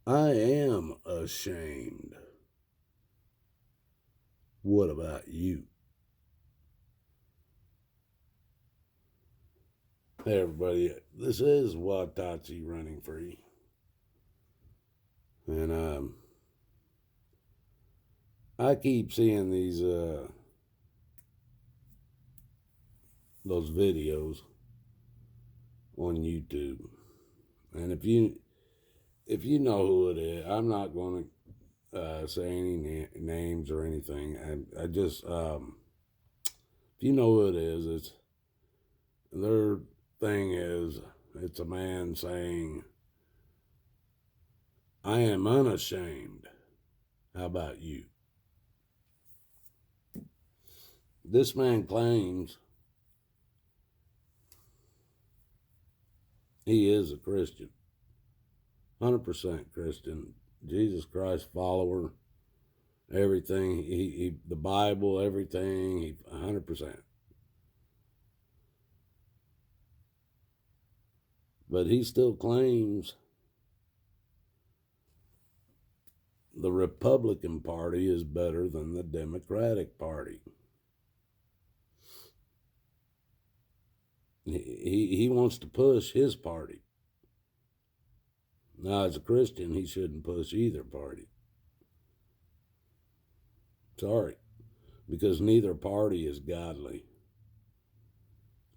I am ashamed. What about you? Hey, everybody. This is Watachee running free. And I keep seeing those videos on YouTube. And if you know who it is, I'm not going to say any names or anything. I just if you know who it is, their thing is it's a man saying, "I am unashamed. How about you?" This man claims he is a Christian, 100% Christian, Jesus Christ follower, everything. He the Bible, everything. 100%. But he still claims the Republican Party is better than the Democratic Party. He wants to push his party. Now, as a Christian, he shouldn't push either party. Sorry, because neither party is godly.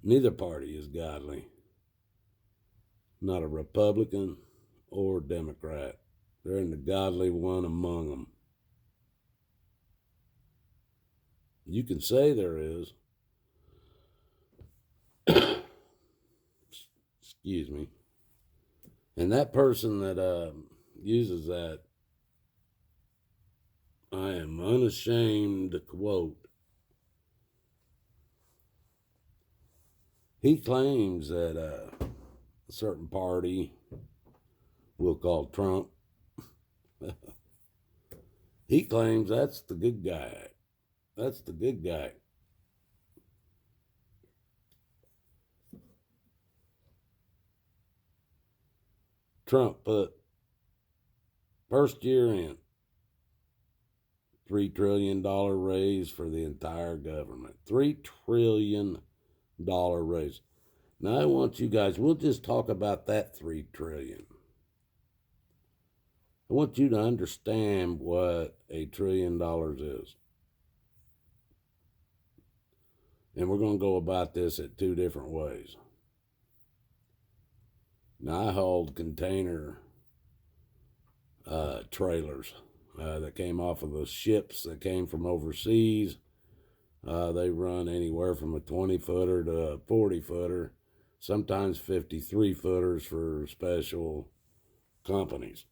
Neither party is godly. Not a Republican or Democrat. There isn't a godly one among them. You can say there is. Excuse me. And that person that uses that, I am unashamed to quote, he claims that a certain party, we'll call Trump, he claims that's the good guy. That's the good guy. Trump put first year in $3 trillion raise for the entire government. $3 trillion raise. Now I want you guys, we'll just talk about that $3 trillion. I want you to understand what $1 trillion is. And we're going to go about this at two different ways. Now I hold container trailers that came off of the ships that came from overseas. They run anywhere from a 20-footer to a 40-footer, sometimes 53-footers for special companies.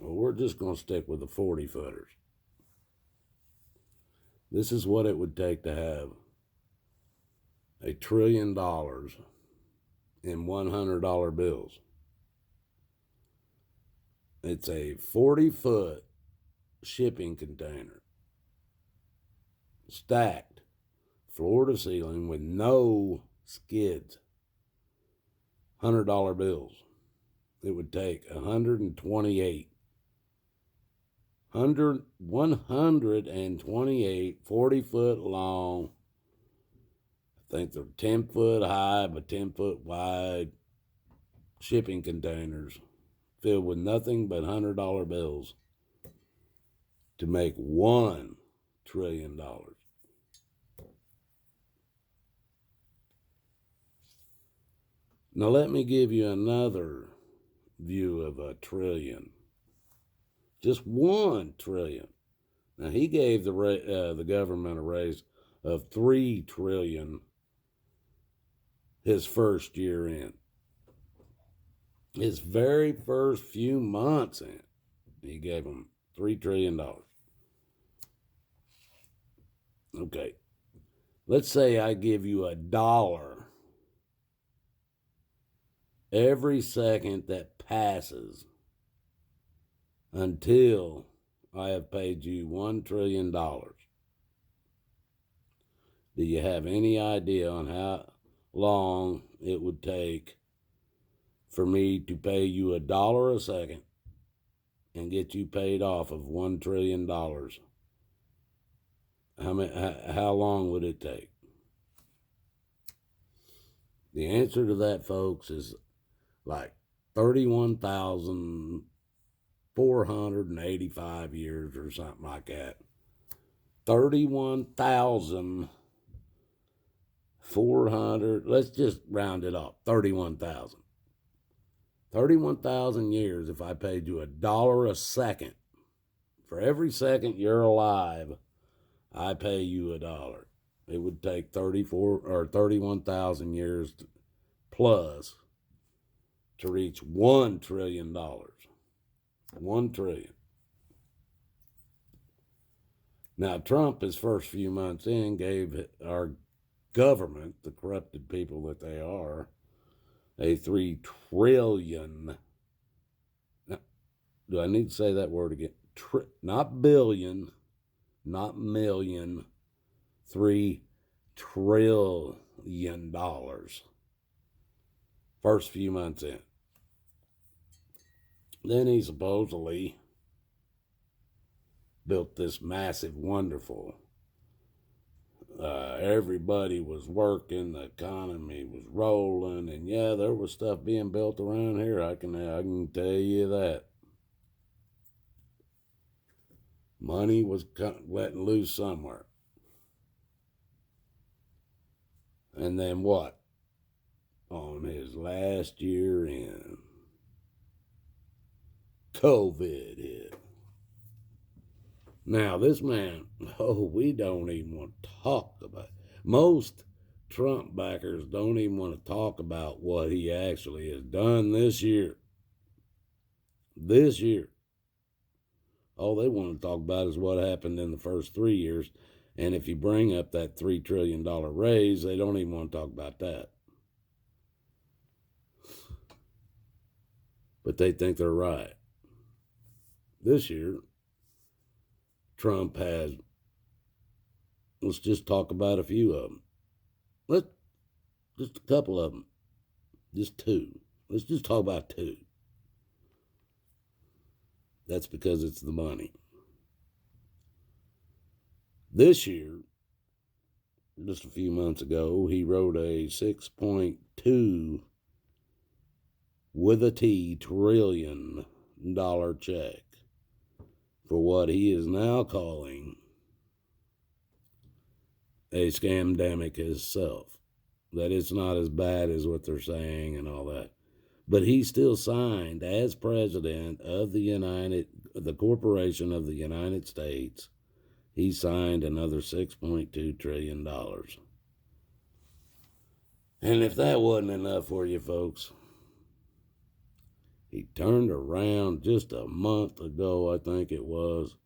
Well, we're just going to stick with the 40-footers. This is what it would take to have $1 trillion in $100 bills. It's a 40-foot shipping container, stacked floor to ceiling with no skids. $100 bills. It would take 128 40-foot long. I think they're 10-foot high but 10-foot wide shipping containers filled with nothing but $100 bills to make $1 trillion. Now let me give you another view of a trillion. Just $1 trillion. Now he gave the government a raise of $3 trillion his first year in. His very first few months in, he gave them $3 trillion. Okay, let's say I give you $1 every second that passes until I have paid you $1 trillion. Do you have any idea on how long it would take for me to pay you $1 a second and get you paid off of $1 trillion, how long would it take? The answer to that, folks, is like 31,485 years or something like that. 31,400, let's just round it up, 31,000. 31,000 years if I paid you $1 a second. For every second you're alive, I pay you $1. It would take 31,000 years plus to reach $1 trillion. 1 trillion. Now, Trump, his first few months in, gave our government, the corrupted people that they are, a 3 trillion. Now, do I need to say that word again? Not billion, not million, $3 trillion. First few months in. Then he supposedly built this massive, wonderful, everybody was working, the economy was rolling, and yeah, there was stuff being built around here. I can tell you that. Money was letting loose somewhere. And then what? On his last year in, COVID hit. Now, this man, we don't even want to talk about it. Most Trump backers don't even want to talk about what he actually has done this year. This year. All they want to talk about is what happened in the first 3 years. And if you bring up that $3 trillion raise, they don't even want to talk about that. But they think they're right. This year, Trump has, let's just talk about a few of them. Just a couple of them. Just two. Let's just talk about two. That's because it's the money. This year, just a few months ago, he wrote a 6.2 with a T trillion dollar check for what he is now calling a scamdemic itself. That it's not as bad as what they're saying and all that. But he still signed as president of the corporation of the United States. He signed another $6.2 trillion. And if that wasn't enough for you folks, he turned around just a month ago, I think it was,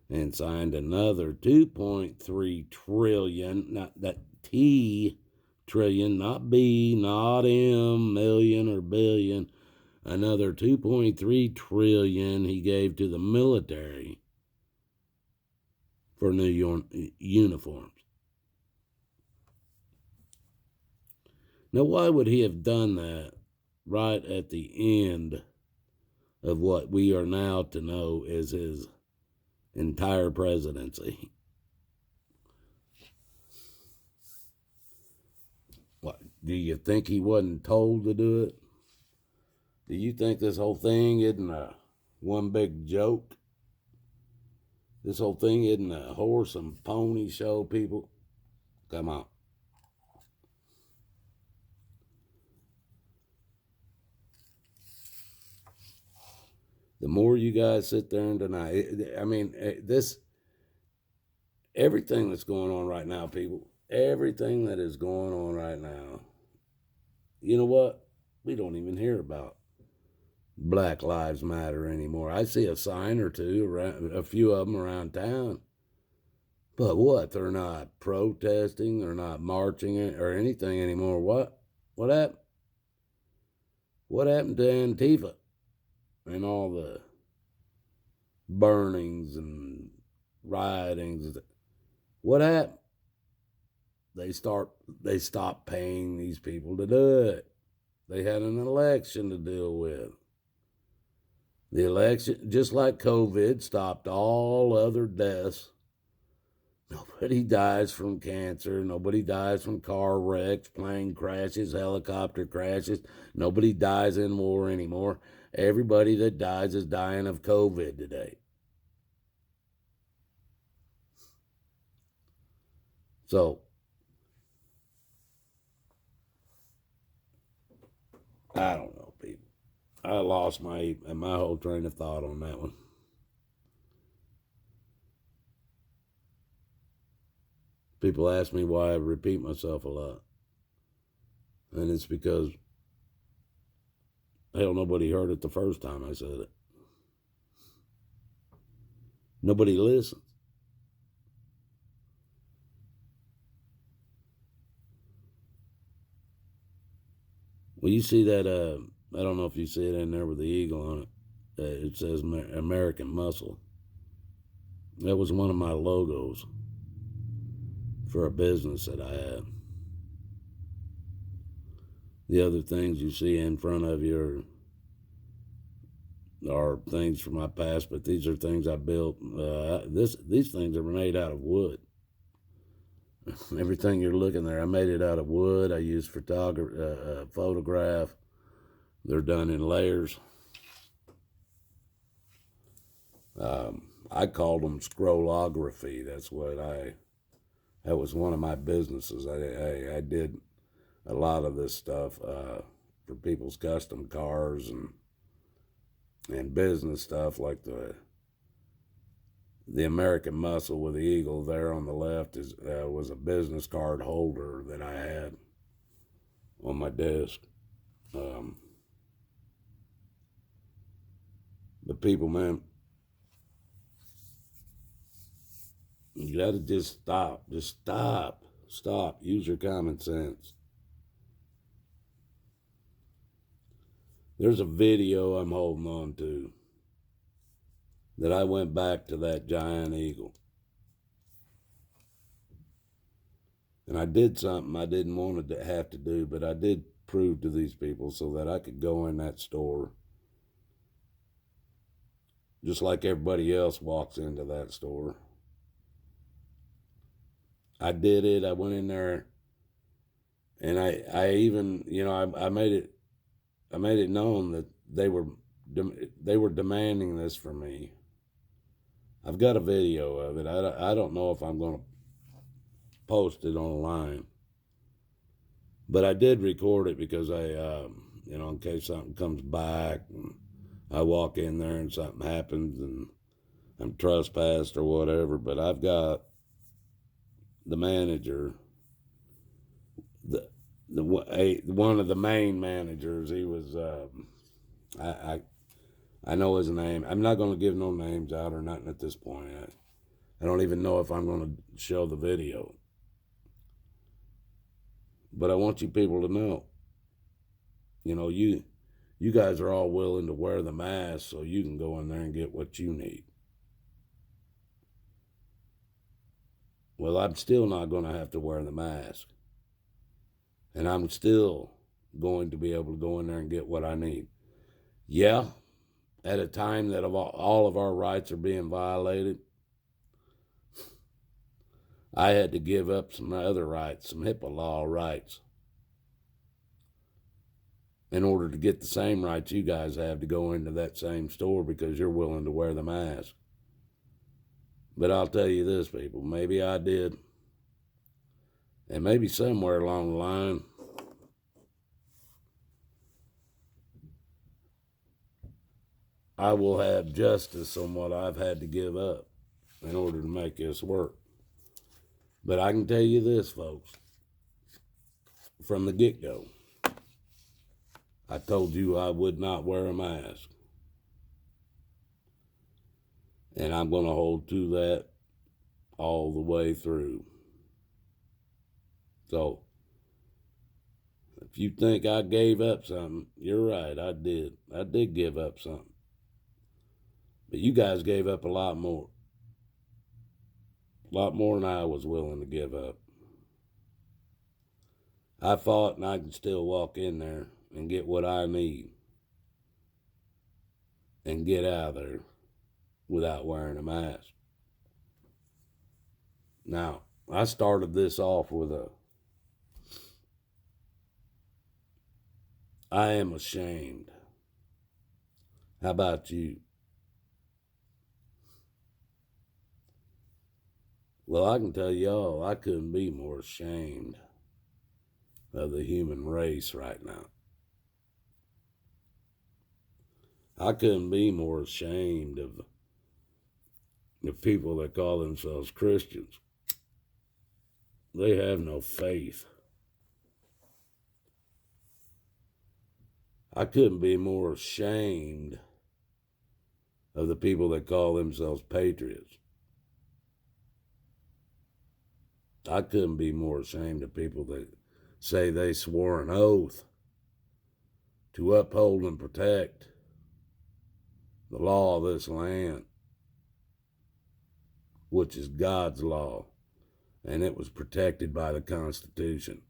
and signed another 2.3 trillion, not that T trillion, not B, not M, million or billion, another 2.3 trillion he gave to the military for new uniforms. Now, why would he have done that right at the end of what we are now to know is his entire presidency? What, do you think he wasn't told to do it? Do you think this whole thing isn't a one big joke? This whole thing isn't a horse and pony show, people? Come on. The more you guys sit there and deny, everything that's going on right now, people, everything that is going on right now, you know what? We don't even hear about Black Lives Matter anymore. I see a sign or two, a few of them around town. But what? They're not protesting, they're not marching or anything anymore. What happened? What happened to Antifa and all the burnings and riotings? What happened? They stopped paying these people to do it. They had an election to deal with. The election, just like COVID, stopped all other deaths. Nobody dies from cancer. Nobody dies from car wrecks, plane crashes, helicopter crashes. Nobody dies in war anymore. Everybody that dies is dying of COVID today. So, I don't know, people. I lost my whole train of thought on that one. People ask me why I repeat myself a lot. And it's because, hell, nobody heard it the first time I said it. Nobody listens. Well, you see that, I don't know if you see it in there with the eagle on it. It says American Muscle. That was one of my logos for a business that I had. The other things you see in front of you are things from my past, but these are things I built. These things are made out of wood. Everything you're looking there, I made it out of wood. I use photograph. They're done in layers. I called them scrollography. That was one of my businesses. I did a lot of this stuff for people's custom cars and business stuff, like the American Muscle with the eagle there on the left was a business card holder that I had on my desk. The people, man, you got to just stop. Just stop. Use your common sense. There's a video I'm holding on to that I went back to that giant eagle. And I did something I didn't want to have to do, but I did prove to these people so that I could go in that store just like everybody else walks into that store. I did it. I went in there, and I even, I made it known that they were demanding this from me. I've got a video of it. I don't know if I'm going to post it online, but I did record it because in case something comes back and I walk in there and something happens and I'm trespassed or whatever. But I've got the manager, one of the main managers. He was I know his name. I'm not going to give no names out or nothing at this point. I don't even know if I'm going to show the video. But I want you people to know, you guys are all willing to wear the mask so you can go in there and get what you need. Well, I'm still not going to have to wear the mask. And I'm still going to be able to go in there and get what I need. Yeah, at a time that all of our rights are being violated, I had to give up some other rights, some HIPAA law rights, in order to get the same rights you guys have to go into that same store because you're willing to wear the mask. But I'll tell you this, people, maybe I did, and maybe somewhere along the line, I will have justice on what I've had to give up in order to make this work. But I can tell you this, folks, from the get-go, I told you I would not wear a mask. And I'm going to hold to that all the way through. So, if you think I gave up something, you're right, I did. I did give up something. But you guys gave up a lot more. A lot more than I was willing to give up. I fought and I can still walk in there and get what I need. and get out of there without wearing a mask. Now, I started this off with I am ashamed. How about you? Well, I can tell y'all, I couldn't be more ashamed of the human race right now. I couldn't be more ashamed of the people that call themselves Christians. They have no faith. I couldn't be more ashamed of the people that call themselves patriots. I couldn't be more ashamed of people that say they swore an oath to uphold and protect the law of this land, which is God's law, and it was protected by the Constitution.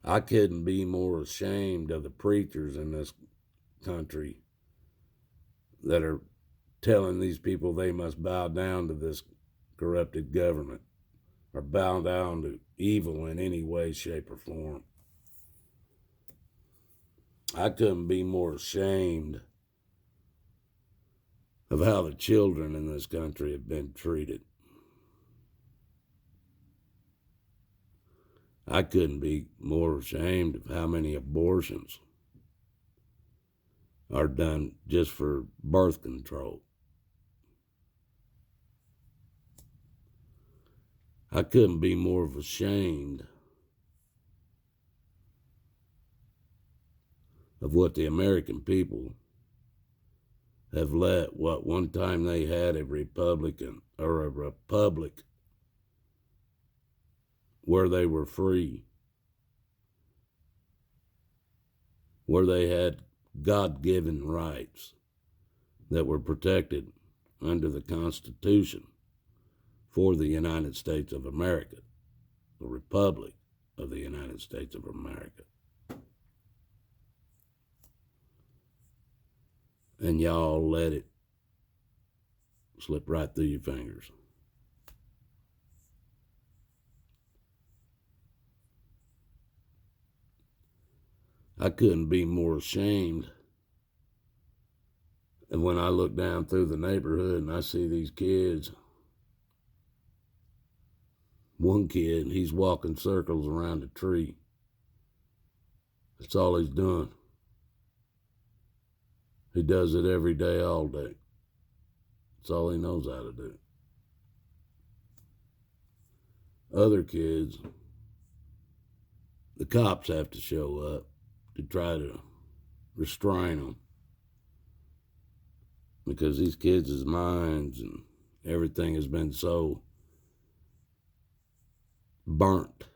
I couldn't be more ashamed of the preachers in this country that are telling these people they must bow down to this corrupted government or bow down to evil in any way, shape, or form. I couldn't be more ashamed of how the children in this country have been treated. I couldn't be more ashamed of how many abortions are done just for birth control. I couldn't be more ashamed of what the American people have let what one time they had a Republican or a republic where they were free, where they had God-given rights that were protected under the Constitution for the United States of America, the Republic of the United States of America. And y'all let it slip right through your fingers. I couldn't be more ashamed. And when I look down through the neighborhood and I see these kids, one kid, he's walking circles around a tree. That's all he's doing. He does it every day, all day. That's all he knows how to do. Other kids, the cops have to show up to try to restrain them because these kids' minds and everything has been so burnt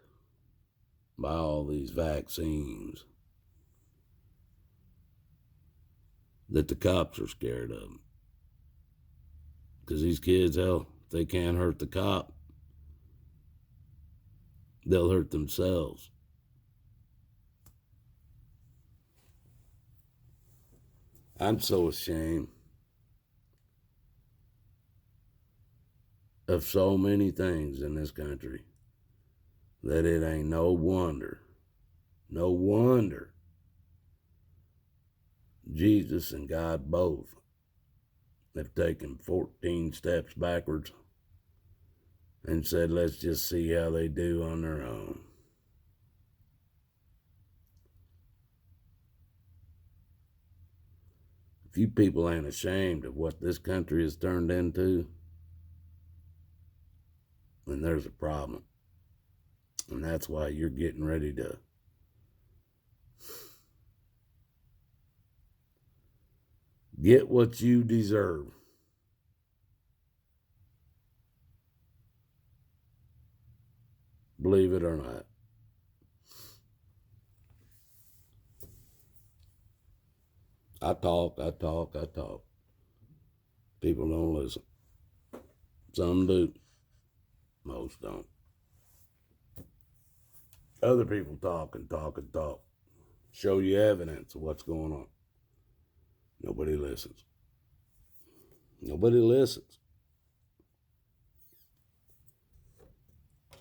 by all these vaccines that the cops are scared of them. Because these kids, hell, if they can't hurt the cop, they'll hurt themselves. I'm so ashamed of so many things in this country that it ain't no wonder Jesus and God both have taken 14 steps backwards and said, let's just see how they do on their own. If you people ain't ashamed of what this country has turned into, then there's a problem. And that's why you're getting ready to get what you deserve. Believe it or not. I talk. People don't listen. Some do. Most don't. Other people talk and talk and talk. show you evidence of what's going on. Nobody listens. Nobody listens.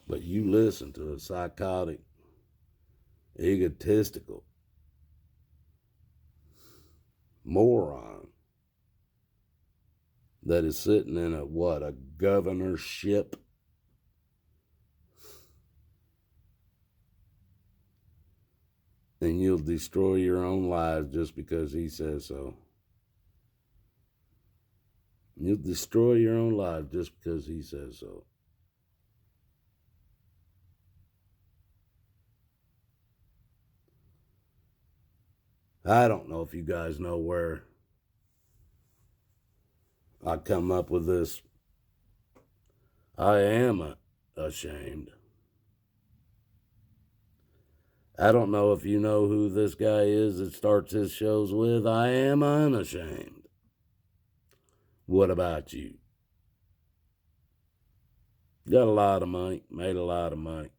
But you listen to a psychotic, egotistical moron that is sitting in a governorship. And you'll destroy your own lives just because he says so. You'll destroy your own life just because he says so. I don't know if you guys know where I come up with this. I am ashamed. I don't know if you know who this guy is that starts his shows with. I am unashamed. What about you? Got a lot of money, made a lot of money,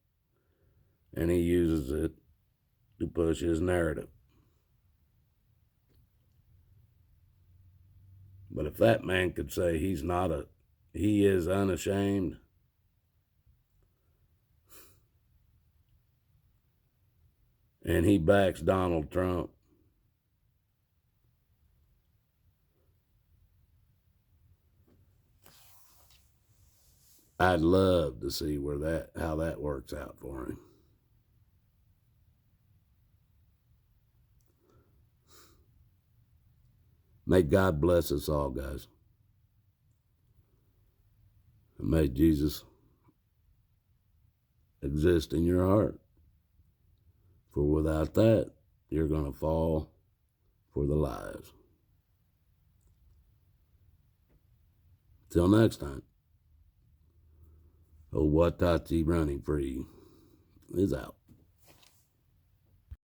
and he uses it to push his narrative. But if that man could say he is unashamed, and he backs Donald Trump, I'd love to see how that works out for him. May God bless us all, guys. And may Jesus exist in your heart. For without that, you're going to fall for the lies. Till next time, Watachee running free is out.